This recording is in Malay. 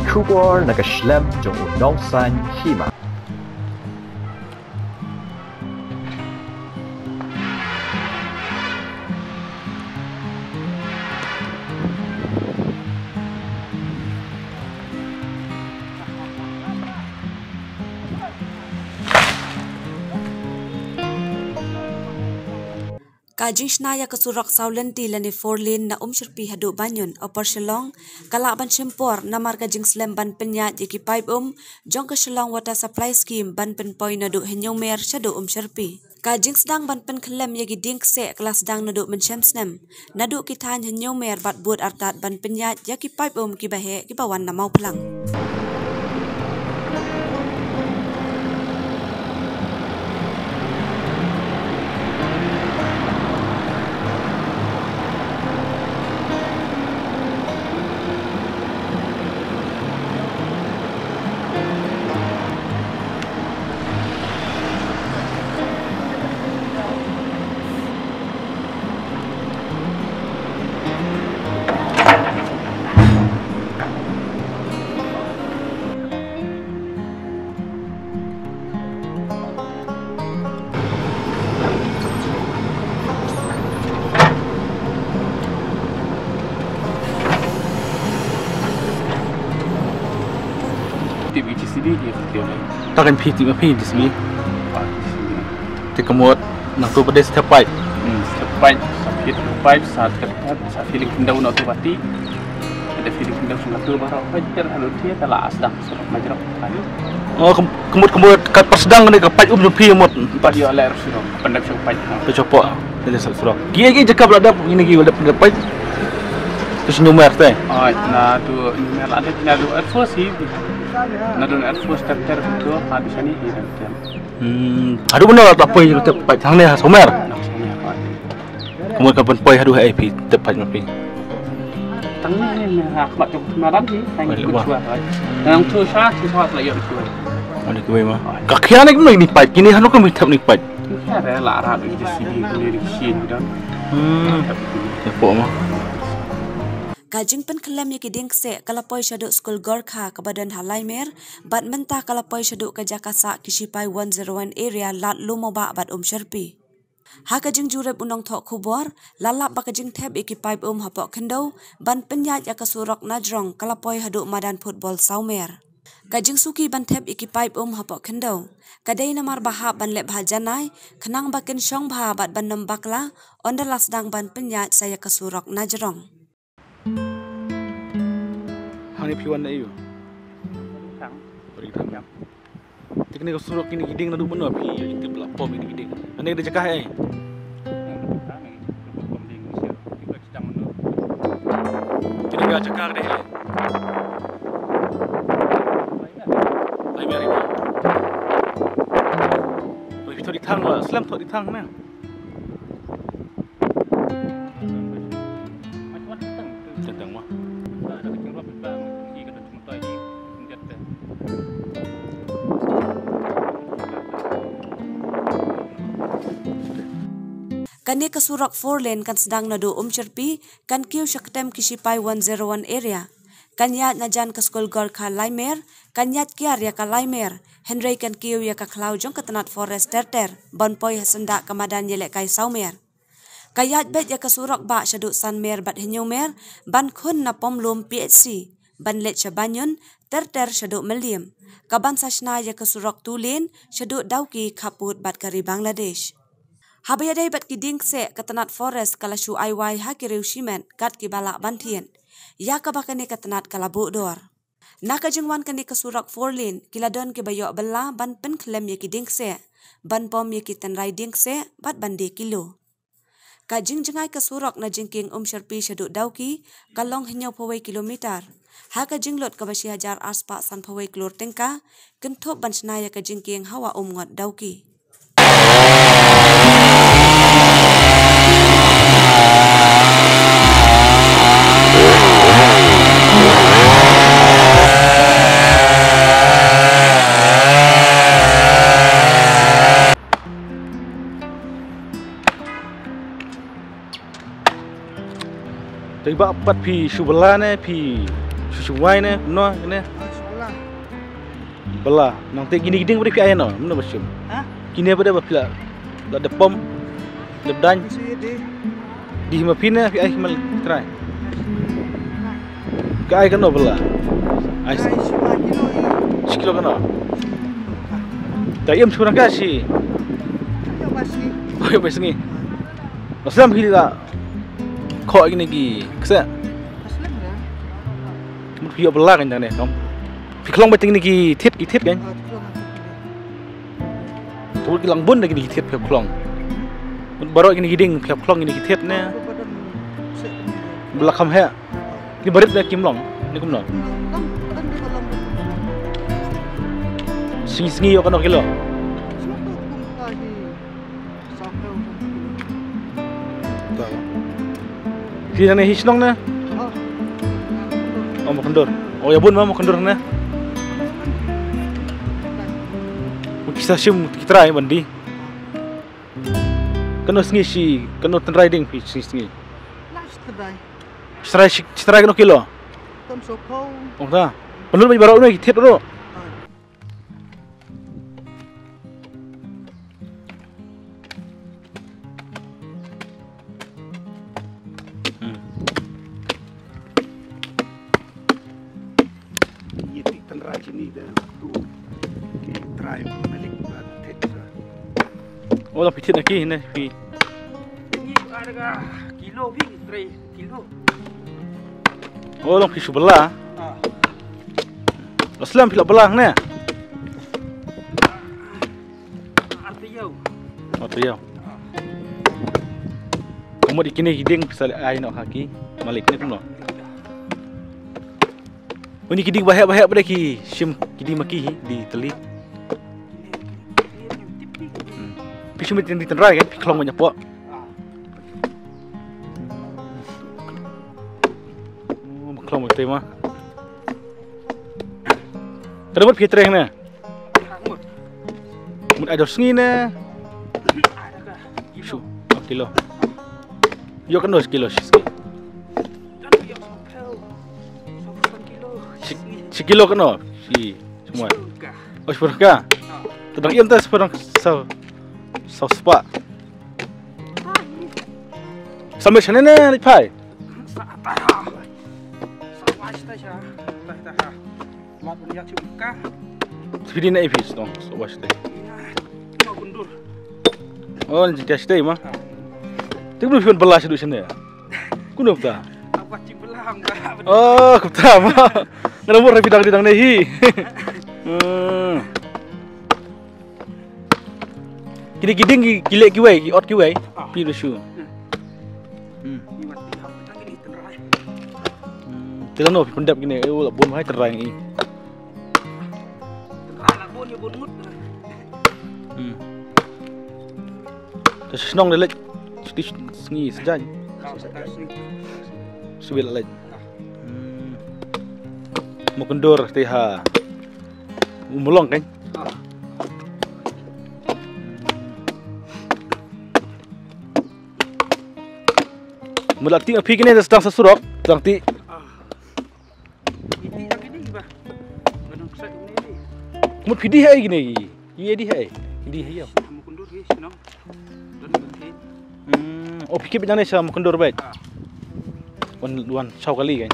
Kubor nakaslem jong unongsan hima. Kajing snaya kesurak saulenti lani 4 lane na umsyurpi hadu banyun opor shelong kalaban shempor namar kajing slem ban penyat jeki pipe jong ke shelong water supply scheme ban penpoi nadu henyong mer shadu umsyurpi kajing sedang ban pen kelem yagi ding se kelas sedang nadu menchem snem nadu kitan henyong mer bat buat artat ban penyat jeki pipe kibahe kibawan namau pelang. Takkan piti mapi di sini. Tekemut nak tu pada setiap pipe. Setiap pipe, sakit pipe saat kerja, saat feeling pindah untuk tu pati. Ada feeling pindah untuk tu baru fajar halu dia telah asdang surat majrak kali. Oh kemut kat persedang ni kat pipe jupi mut. Dia air surat pendek surat pipe. Tercopok. Ada surat. Gigi jaka berada ini gigi ada pendek pipe. Terus numer teh. Oh, nah tu numer ada tina tu at first sih. Nadun at first terter itu habis ini hilang tem. Aduh benar tak apa yang tepat thang ni somer. Kemudian kapan poi aduh IP tepat mapi. Tang ni hak mak tu malam ni tang kuat. Yang tu sah siswa lagi tu. Ada kue mah. Kakian ni ni pipe kini hanu kan mitap ni pipe. Ada lara di sini di sini dan. Tepat mah. Kajing pen kelem yaki dingse kalapoi syaduk skul Gorkha kebadan halai mer bat mentah kalapoi syaduk ke Jakasa Kishipai 101 area lat lumoba bat syarpi. Ha kajing jurep unong thok kubor lalap ba kajing tep iki pipe hapok kendo ban penyat ya kesurok najrong kalapoi haduk madan football saumer. Kajing suki ban tep iki pipe hapok kendo. Kadai namar bahap ban lep hajanai kenang bakin syong bah bat ban nembakla onda lasdang ban penyat saya kesurok najrong. Hani piwan na iyo. Tang. Beri tang. Teknik surok ini giding na dumo api itu pelapom ini giding. Ane ada jakah ai. Kini ga jakah deh. Ai meri. Beri itu di tang lah, selam tu di tang na. Tentang mah. Kani kesurak 4 lane kan sedang nadu cerpi kan kiu syaktem Kishipai 101 area. Kan yat najan ke skul Gorkha Laimer, kan yat kiar ya ka Laimer. Henry kan kiu ya ka Klau jong ke tenat forest terter, bon poi hasendak kemadan yelek kai saumer. Kayat bet ya kesurak ba syaduk sanmer bat henyomer, ban kun na pomlum PHC, ban let syabanyun, terter syaduk meliam. Kaban sashna ya kesurak 2 lane, syaduk dauki kaput bat kari Bangladesh. Habayadai bat kiding se ketenat forest kala shu IY hakiriu shimen kat kibalak bantien. Ya kabakane ketenat kala bukdor. Naka jengwan kani kesurak 4 lane kiladon kibayok bela ban pen klem ye kiding se. Ban pom ye kiten riding se bat bande kilo. Kajing jengai kesurak na jengking syarpi syaduk dauki kalong henyau pawai kilometer. Ha kajing lot kabasi hajar aspa san pawai kelur tengka kentup ban senaya kajingking hawa ngot dauki. Tiba 4 pi shubala ne pi Suwai ne, no ne. Sekolah. Bela, nang te gini giding beri piai no, mana basyum. Hah? Kini apa dah bapila. La de pom, de dan Isu ini. di hima pina piai himal try. Ka ai kan no bela. Ai Isu lagi no. sikilo kan no. Tayam surang ka si. Ayo masih. Oi besengi. Aslam hila. Kok gini gi. Kesa. Aslam ya. Mun piyo bela kan ne kom. Piklong beting ni gi thiết kan. Tubul kilang bun lagi ni thiết piyo klong. Mun baro gini giding piyo klong gini thiết ne. Bela kam he. Ni barit na kimlong. Ni kumno. Singi yo kan kilo. Kira ni hisnong na. Oh mau kendur. Oh ya bun mau kendur na. Kisah sim kita try bandi. Kano singi si kano ten riding fi singi. Stray kano kilo. Oh ta. Penul mai baro ni thiết ro. Oh, la pitit lagi ni pi. Ini harga kilo pi 3 kilo. Oh, long pi sebelah. Aslam pila belah ni. Artiyo. Oh, tu ya. Kamu di kini giding pasal ai nak haki. Malik ni tu no. Oh, ni giding bahaya pada ki. Sim giding maki di teli. Pisum di tenrai kan, kelong banyak puak. Oh, kelong betul mah. Terdapat fitreh ni. Mud ada sengi ni. Su, kilo. Yo kan 2 kilo sengi. Si kilo kan no, si semua. Oh, sepuluh ka. Tedang iam tas sepuluh sau spa. Sampai sana ni pai. Jadi nak ipis dong, sobat stay. Oh, ni jadi stay mah. Tu belum film belas duduk sana. Kuno tak? Oh, kuta mah. Kenapa rapi dang ni? Kini giding gile kiwai, ot kiwai, pi lu shu. Tidak no, pendap gini, bun mahai terang ini. Terus senang dah lek, sengi sejan. Subil lek. Mau kendur, teha. Umulong kan? Melati api kini sedang sesurok, sedang ti. Kamu pidi hai gini, iya di hai, ya. Oh pikir macam ni sama kendur baik. Wan 2 kali kan.